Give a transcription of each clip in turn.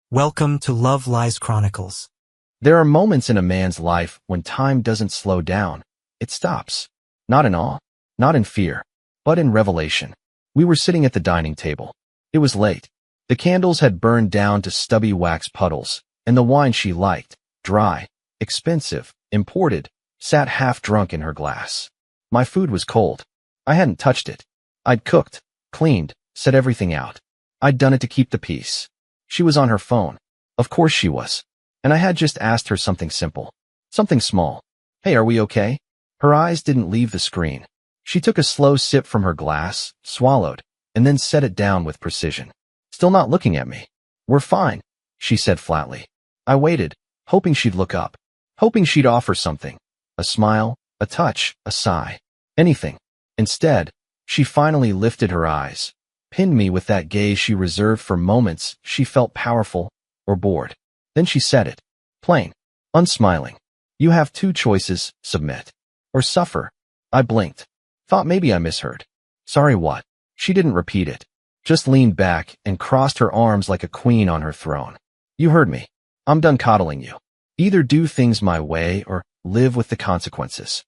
Welcome to Love Lies Chronicles. There are moments in a man's life when time doesn't slow down. It stops. Not in awe, not in fear, but in revelation. We were sitting at the dining table. It was late. The candles had burned down to stubby wax puddles, and the wine she liked, dry, expensive, imported, sat half drunk in her glass. My food was cold. I hadn't touched it. I'd cooked, cleaned, set everything out. I'd done it to keep the peace. She was on her phone. Of course she was. And I had just asked her something simple. Something small. Hey, are we okay? Her eyes didn't leave the screen. She took a slow sip from her glass, swallowed, and then set it down with precision. Still not looking at me. We're fine, she said flatly. I waited, hoping she'd look up, hoping she'd offer something. A smile, a touch, a sigh. Anything. Instead, she finally lifted her eyes, pinned me with that gaze she reserved for moments she felt powerful or bored. Then she said it. Plain. Unsmiling. You have two choices, submit. Or suffer. I blinked. Thought maybe I misheard. Sorry what? She didn't repeat it. Just leaned back and crossed her arms like a queen on her throne. You heard me. I'm done coddling you. Either do things my way or live with the consequences.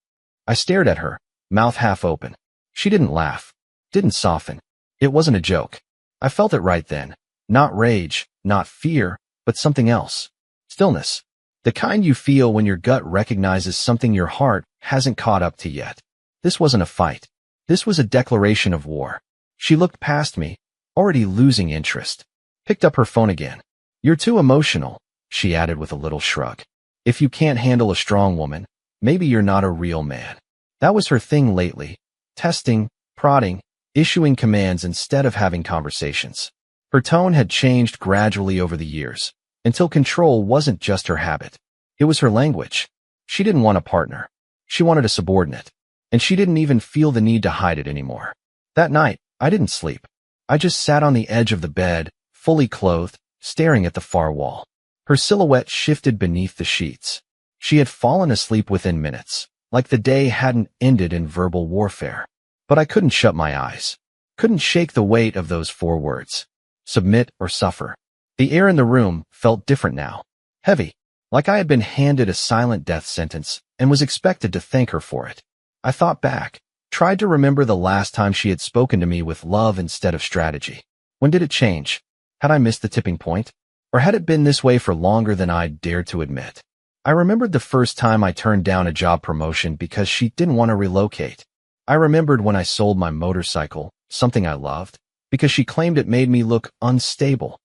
I stared at her, mouth half open. She didn't laugh. Didn't soften. It wasn't a joke. I felt it right then. Not rage, not fear, but something else. Stillness. The kind you feel when your gut recognizes something your heart hasn't caught up to yet. This wasn't a fight. This was a declaration of war. She looked past me, already losing interest. Picked up her phone again. You're too emotional, she added with a little shrug. If you can't handle a strong woman, maybe you're not a real man. That was her thing lately. Testing, prodding, issuing commands instead of having conversations. Her tone had changed gradually over the years, until control wasn't just her habit. It was her language. She didn't want a partner. She wanted a subordinate. And she didn't even feel the need to hide it anymore. That night, I didn't sleep. I just sat on the edge of the bed, fully clothed, staring at the far wall. Her silhouette shifted beneath the sheets. She had fallen asleep within minutes, like the day hadn't ended in verbal warfare. But I couldn't shut my eyes. Couldn't shake the weight of those four words. Submit or suffer. The air in the room felt different now. Heavy. Like I had been handed a silent death sentence and was expected to thank her for it. I thought back. Tried to remember the last time she had spoken to me with love instead of strategy. When did it change? Had I missed the tipping point? Or had it been this way for longer than I'd dared to admit? I remembered the first time I turned down a job promotion because she didn't want to relocate. I remembered when I sold my motorcycle, something I loved, because she claimed it made me look unstable.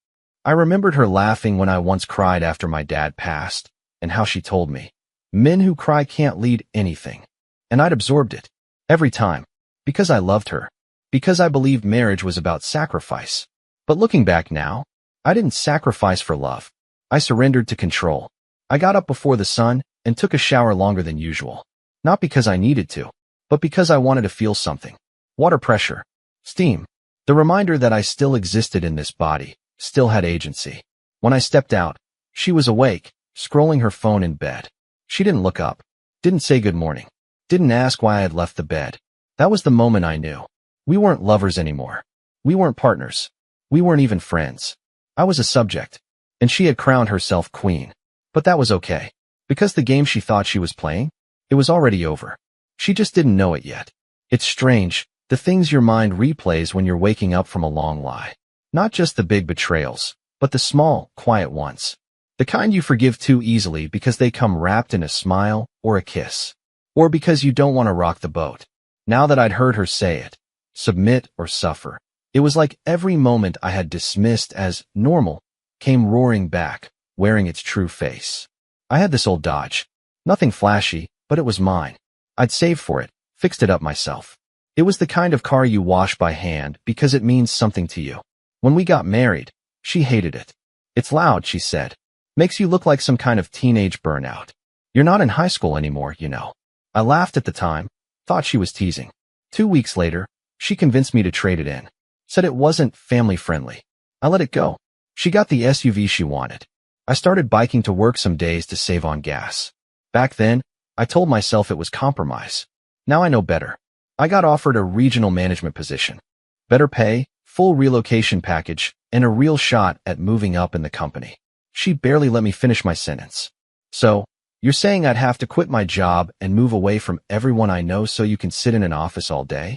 I remembered her laughing when I once cried after my dad passed, and how she told me, men who cry can't lead anything. And I'd absorbed it. Every time. Because I loved her. Because I believed marriage was about sacrifice. But looking back now, I didn't sacrifice for love. I surrendered to control. I got up before the sun and took a shower longer than usual. Not because I needed to, but because I wanted to feel something. Water pressure. Steam. The reminder that I still existed in this body, still had agency. When I stepped out, she was awake, scrolling her phone in bed. She didn't look up. Didn't say good morning. Didn't ask why I had left the bed. That was the moment I knew. We weren't lovers anymore. We weren't partners. We weren't even friends. I was a subject. And she had crowned herself queen. But that was okay. Because the game she thought she was playing, it was already over. She just didn't know it yet. It's strange, the things your mind replays when you're waking up from a long lie. Not just the big betrayals, but the small, quiet ones. The kind you forgive too easily because they come wrapped in a smile or a kiss. Or because you don't want to rock the boat. Now that I'd heard her say it, submit or suffer, it was like every moment I had dismissed as normal came roaring back, wearing its true face. I had this old Dodge. Nothing flashy, but it was mine. I'd saved for it, fixed it up myself. It was the kind of car you wash by hand because it means something to you. When we got married, she hated it. It's loud, she said. Makes you look like some kind of teenage burnout. You're not in high school anymore, you know. I laughed at the time, thought she was teasing. 2 weeks later, she convinced me to trade it in. Said it wasn't family friendly. I let it go. She got the SUV she wanted. I started biking to work some days to save on gas. Back then, I told myself it was compromise. Now I know better. I got offered a regional management position. Better pay, full relocation package, and a real shot at moving up in the company. She barely let me finish my sentence. So, you're saying I'd have to quit my job and move away from everyone I know so you can sit in an office all day?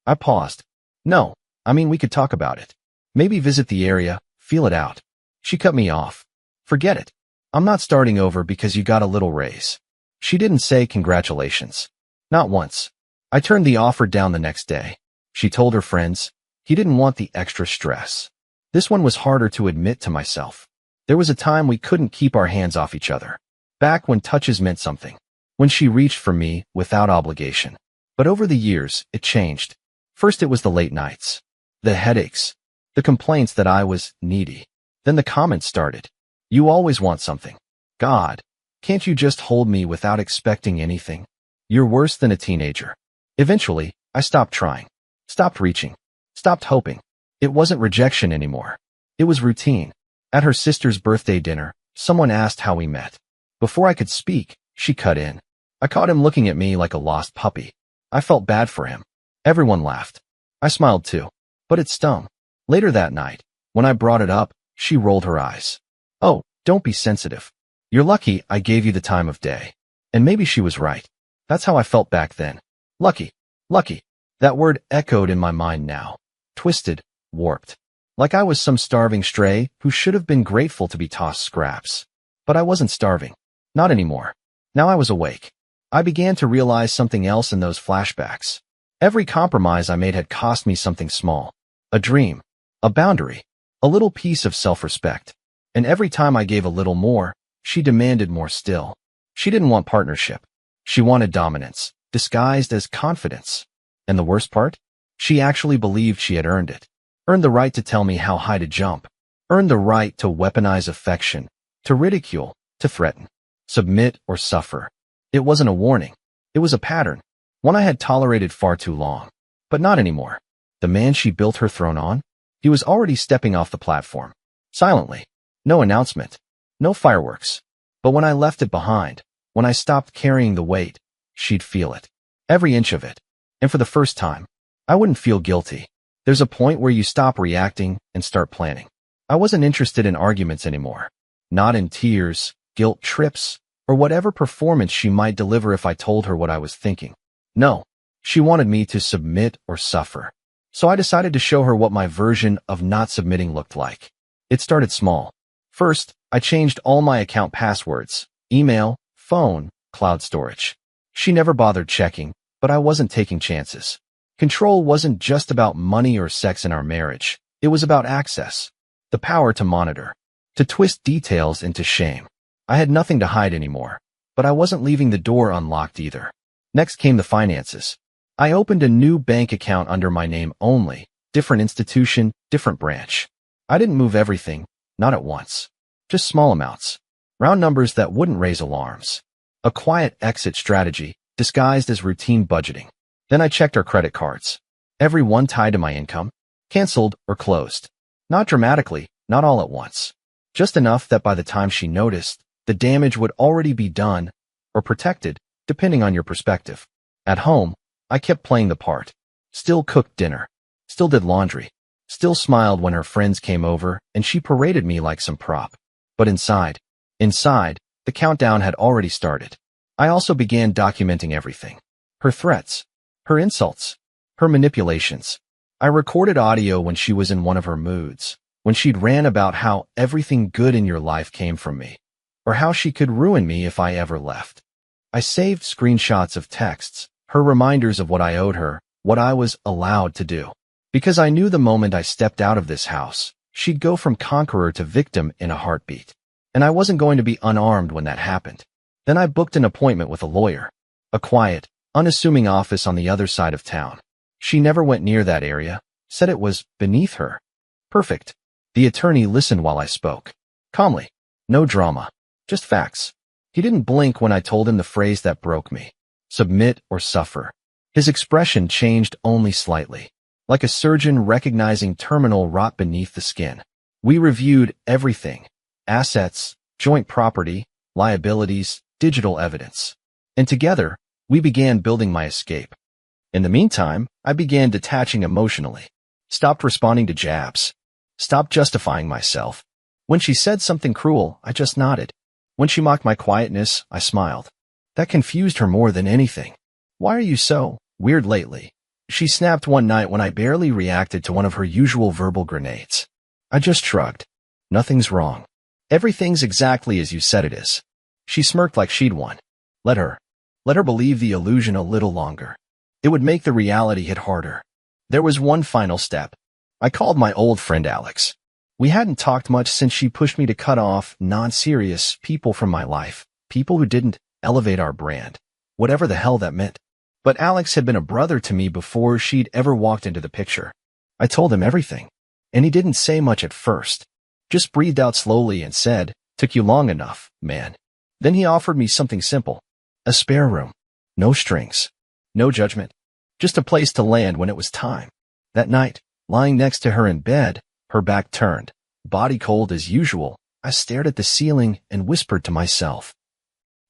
I paused. No, I mean we could talk about it. Maybe visit the area, feel it out. She cut me off. Forget it. I'm not starting over because you got a little raise. She didn't say congratulations. Not once. I turned the offer down the next day. She told her friends. He didn't want the extra stress. This one was harder to admit to myself. There was a time we couldn't keep our hands off each other. Back when touches meant something. When she reached for me without obligation. But over the years, it changed. First it was the late nights. The headaches. The complaints that I was needy. Then the comments started. You always want something. God, can't you just hold me without expecting anything? You're worse than a teenager. Eventually, I stopped trying. Stopped reaching. Stopped hoping. It wasn't rejection anymore. It was routine. At her sister's birthday dinner, someone asked how we met. Before I could speak, she cut in. I caught him looking at me like a lost puppy. I felt bad for him. Everyone laughed. I smiled too. But it stung. Later that night, when I brought it up, she rolled her eyes. Oh, don't be sensitive. You're lucky I gave you the time of day. And maybe she was right. That's how I felt back then. Lucky. Lucky. That word echoed in my mind now. Twisted. Warped. Like I was some starving stray who should have been grateful to be tossed scraps. But I wasn't starving. Not anymore. Now I was awake. I began to realize something else in those flashbacks. Every compromise I made had cost me something small. A dream. A boundary. A little piece of self-respect. And every time I gave a little more, she demanded more still. She didn't want partnership. She wanted dominance, disguised as confidence. And the worst part? She actually believed she had earned it. Earned the right to tell me how high to jump. Earned the right to weaponize affection, to ridicule, to threaten. Submit or suffer. It wasn't a warning. It was a pattern. One I had tolerated far too long. But not anymore. The man she built her throne on? He was already stepping off the platform. Silently. No announcement. No fireworks. But when I left it behind, when I stopped carrying the weight, she'd feel it. Every inch of it. And for the first time, I wouldn't feel guilty. There's a point where you stop reacting and start planning. I wasn't interested in arguments anymore. Not in tears, guilt trips, or whatever performance she might deliver if I told her what I was thinking. No, she wanted me to submit or suffer. So I decided to show her what my version of not submitting looked like. It started small. First, I changed all my account passwords, email, phone, cloud storage. She never bothered checking, but I wasn't taking chances. Control wasn't just about money or sex in our marriage. It was about access. The power to monitor. To twist details into shame. I had nothing to hide anymore, but I wasn't leaving the door unlocked either. Next came the finances. I opened a new bank account under my name only. Different institution, different branch. I didn't move everything, not at once. Just small amounts. Round numbers that wouldn't raise alarms. A quiet exit strategy, disguised as routine budgeting. Then I checked our credit cards. Every one tied to my income. Canceled or closed. Not dramatically, not all at once. Just enough that by the time she noticed, the damage would already be done, or protected, depending on your perspective. At home, I kept playing the part. Still cooked dinner. Still did laundry. Still smiled when her friends came over and she paraded me like some prop. But inside, the countdown had already started. I also began documenting everything. Her threats. Her insults. Her manipulations. I recorded audio when she was in one of her moods. When she'd ran about how everything good in your life came from me. Or how she could ruin me if I ever left. I saved screenshots of texts, her reminders of what I owed her, what I was allowed to do. Because I knew the moment I stepped out of this house, she'd go from conqueror to victim in a heartbeat. And I wasn't going to be unarmed when that happened. Then I booked an appointment with a lawyer. A quiet, unassuming office on the other side of town. She never went near that area, said it was beneath her. Perfect. The attorney listened while I spoke. Calmly. No drama. Just facts. He didn't blink when I told him the phrase that broke me. Submit or suffer. His expression changed only slightly. Like a surgeon recognizing terminal rot beneath the skin. We reviewed everything. Assets, joint property, liabilities, digital evidence. And together, we began building my escape. In the meantime, I began detaching emotionally. Stopped responding to jabs. Stopped justifying myself. When she said something cruel, I just nodded. When she mocked my quietness, I smiled. That confused her more than anything. Why are you so weird lately? She snapped one night when I barely reacted to one of her usual verbal grenades. I just shrugged. Nothing's wrong. Everything's exactly as you said it is. She smirked like she'd won. Let her believe the illusion a little longer. It would make the reality hit harder. There was one final step. I called my old friend Alex. We hadn't talked much since she pushed me to cut off non-serious people from my life, people who didn't elevate our brand, whatever the hell that meant. But Alex had been a brother to me before she'd ever walked into the picture. I told him everything, and he didn't say much at first. Just breathed out slowly and said, "Took you long enough, man." Then he offered me something simple. A spare room. No strings. No judgment. Just a place to land when it was time. That night, lying next to her in bed, her back turned, body cold as usual, I stared at the ceiling and whispered to myself.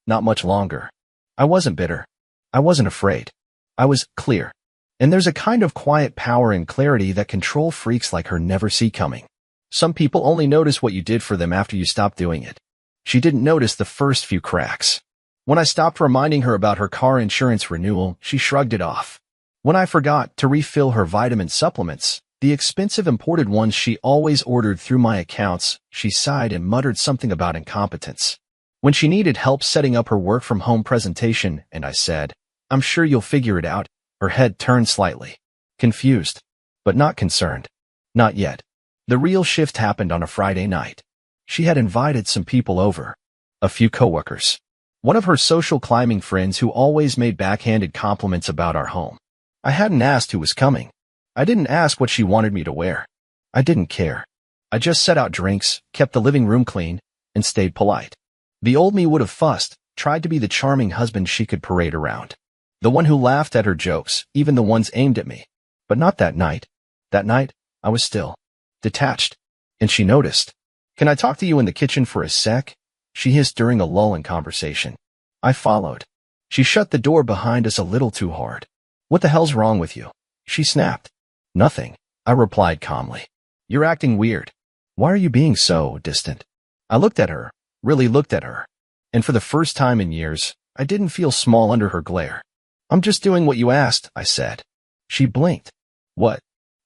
Not much longer. I wasn't bitter. I wasn't afraid. I was clear. And there's a kind of quiet power and clarity that control freaks like her never see coming. Some people only notice what you did for them after you stop doing it. She didn't notice the first few cracks. When I stopped reminding her about her car insurance renewal, she shrugged it off. When I forgot to refill her vitamin supplements, the expensive imported ones she always ordered through my accounts, she sighed and muttered something about incompetence. When she needed help setting up her work-from-home presentation, and I said, "I'm sure you'll figure it out," her head turned slightly. Confused, but not concerned. Not yet. The real shift happened on a Friday night. She had invited some people over. A few coworkers. One of her social climbing friends who always made backhanded compliments about our home. I hadn't asked who was coming. I didn't ask what she wanted me to wear. I didn't care. I just set out drinks, kept the living room clean, and stayed polite. The old me would have fussed, tried to be the charming husband she could parade around. The one who laughed at her jokes, even the ones aimed at me. But not that night. That night, I was still. Detached. And she noticed. "Can I talk to you in the kitchen for a sec?" she hissed during a lull in conversation. I followed. She shut the door behind us a little too hard. "What the hell's wrong with you?" she snapped. "Nothing," I replied calmly. "You're acting weird. Why are you being so distant?" I looked at her, really looked at her. And for the first time in years, I didn't feel small under her glare. "I'm just doing what you asked," I said. She blinked. "What?"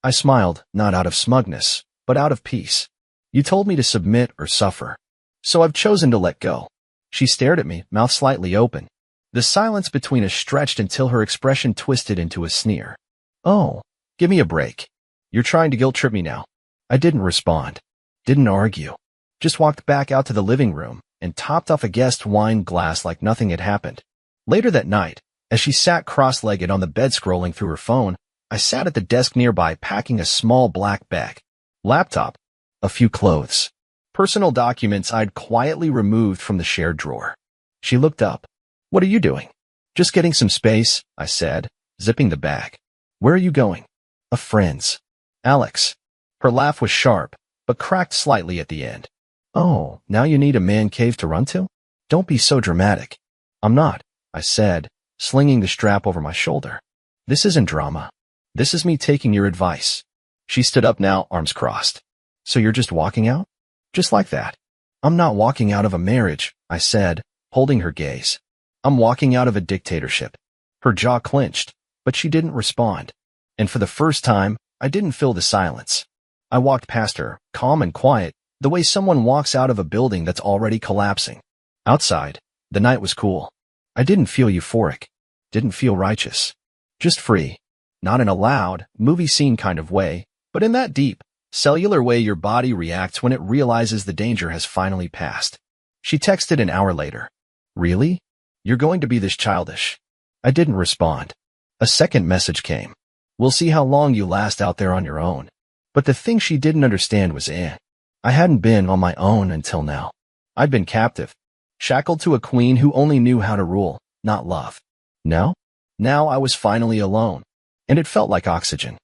I smiled, not out of smugness, but out of peace. "You told me to submit or suffer. So I've chosen to let go." She stared at me, mouth slightly open. The silence between us stretched until her expression twisted into a sneer. "Oh, give me a break. You're trying to guilt trip me now." I didn't respond. Didn't argue. Just walked back out to the living room and topped off a guest wine glass like nothing had happened. Later that night, as she sat cross-legged on the bed scrolling through her phone, I sat at the desk nearby packing a small black bag. Laptop. A few clothes. Personal documents I'd quietly removed from the shared drawer. She looked up. "What are you doing?" "Just getting some space," I said, zipping the bag. "Where are you going?" "A friend's." "Alex." Her laugh was sharp, but cracked slightly at the end. "Oh, now you need a man cave to run to? Don't be so dramatic." "I'm not," I said, slinging the strap over my shoulder. "This isn't drama. This is me taking your advice." She stood up now, arms crossed. "So you're just walking out?" "Just like that." "I'm not walking out of a marriage," I said, holding her gaze. "I'm walking out of a dictatorship." Her jaw clenched, but she didn't respond. And for the first time, I didn't feel the silence. I walked past her, calm and quiet, the way someone walks out of a building that's already collapsing. Outside, the night was cool. I didn't feel euphoric. Didn't feel righteous. Just free. Not in a loud, movie scene kind of way, but in that deep, cellular way your body reacts when it realizes the danger has finally passed. She texted an hour later. "Really? You're going to be this childish?" I didn't respond. A second message came. "We'll see how long you last out there on your own." But the thing she didn't understand was I hadn't been on my own until now. I'd been captive, shackled to a queen who only knew how to rule, not love. Now I was finally alone, and it felt like oxygen.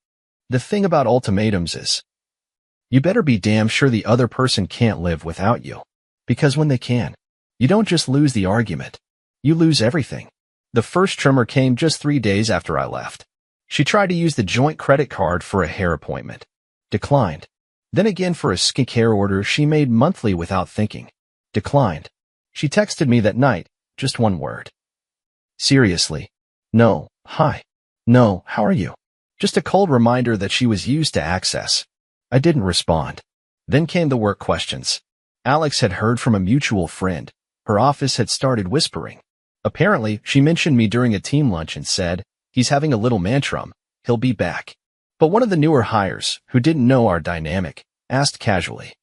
The thing about ultimatums is, you better be damn sure the other person can't live without you. Because when they can, you don't just lose the argument, you lose everything. The first trimmer came just 3 days after I left. She tried to use the joint credit card for a hair appointment. Declined. Then again for a skincare order she made monthly without thinking. Declined. She texted me that night, just one word. Seriously. No, hi. No, how are you? Just a cold reminder that she was used to access. I didn't respond. Then came the work questions. Alex had heard from a mutual friend. Her office had started whispering. Apparently, she mentioned me during a team lunch and said, "He's having a little mantrum. He'll be back." But one of the newer hires, who didn't know our dynamic, asked casually,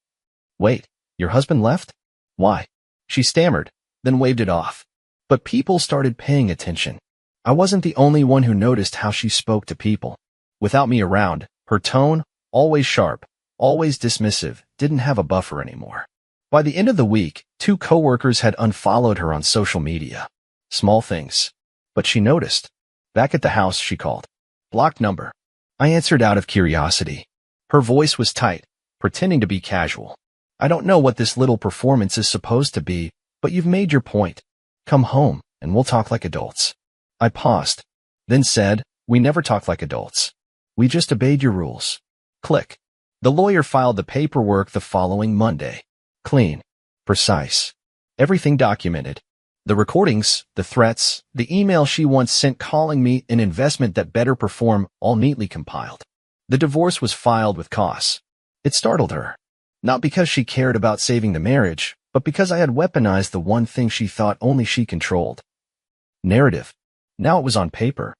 "Wait, your husband left? Why?" She stammered, then waved it off. But people started paying attention. I wasn't the only one who noticed how she spoke to people. Without me around, her tone, always sharp, always dismissive, didn't have a buffer anymore. By the end of the week, 2 coworkers had unfollowed her on social media. Small things. But she noticed. Back at the house, she called. Blocked number. I answered out of curiosity. Her voice was tight, pretending to be casual. "I don't know what this little performance is supposed to be, but you've made your point. Come home, and we'll talk like adults." I paused, then said, "We never talk like adults. We just obeyed your rules." Click. The lawyer filed the paperwork the following Monday. Clean. Precise. Everything documented. The recordings, the threats, the email she once sent calling me an investment that better perform, all neatly compiled. The divorce was filed with costs. It startled her. Not because she cared about saving the marriage, but because I had weaponized the one thing she thought only she controlled. Narrative. Now it was on paper.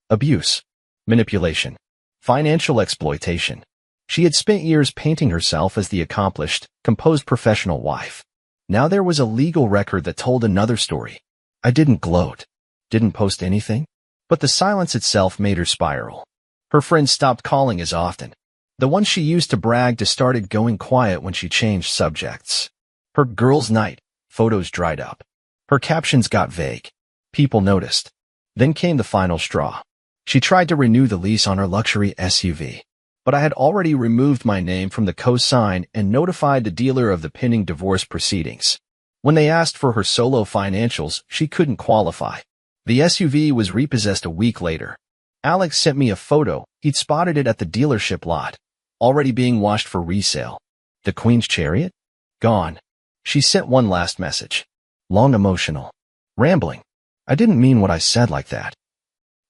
Abuse. Manipulation. Financial exploitation. She had spent years painting herself as the accomplished, composed professional wife. Now there was a legal record that told another story. I didn't gloat, didn't post anything, but the silence itself made her spiral. Her friends stopped calling as often. The ones she used to brag to started going quiet when she changed subjects. Her girls' night photos dried up. Her captions got vague. People noticed. Then came the final straw. She tried to renew the lease on her luxury SUV. But I had already removed my name from the co-sign and notified the dealer of the pending divorce proceedings. When they asked for her solo financials, she couldn't qualify. The SUV was repossessed a week later. Alex sent me a photo. He'd spotted it at the dealership lot, already being washed for resale. The Queen's Chariot? Gone. She sent one last message. Long, emotional. Rambling. I didn't mean what I said like that.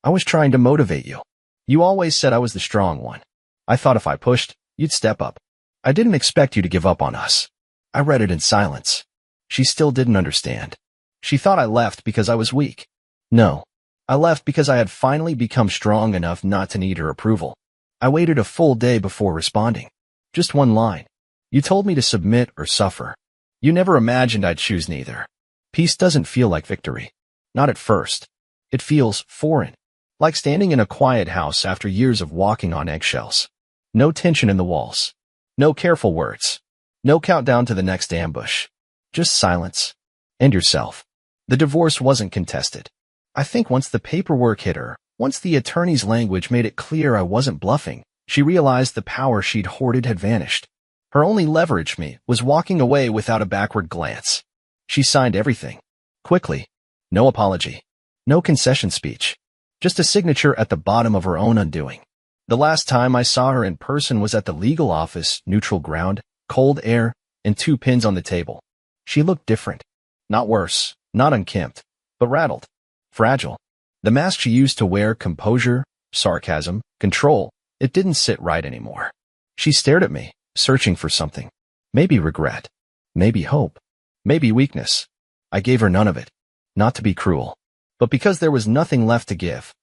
I was trying to motivate you. You always said I was the strong one. I thought if I pushed, you'd step up. I didn't expect you to give up on us. I read it in silence. She still didn't understand. She thought I left because I was weak. No. I left because I had finally become strong enough not to need her approval. I waited a full day before responding. Just one line. You told me to submit or suffer. You never imagined I'd choose neither. Peace doesn't feel like victory. Not at first. It feels foreign. Like standing in a quiet house after years of walking on eggshells. No tension in the walls. No careful words. No countdown to the next ambush. Just silence. And yourself. The divorce wasn't contested. I think once the paperwork hit her, once the attorney's language made it clear I wasn't bluffing, she realized the power she'd hoarded had vanished. Her only leverage me was walking away without a backward glance. She signed everything. Quickly. No apology. No concession speech. Just a signature at the bottom of her own undoing. The last time I saw her in person was at the legal office, neutral ground, cold air, and 2 pins on the table. She looked different. Not worse, not unkempt, but rattled. Fragile. The mask she used to wear, composure, sarcasm, control, it didn't sit right anymore. She stared at me, searching for something. Maybe regret. Maybe hope. Maybe weakness. I gave her none of it. Not to be cruel, but because there was nothing left to give.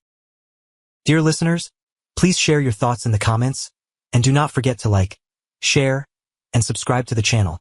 Dear listeners, please share your thoughts in the comments, and do not forget to like, share, and subscribe to the channel.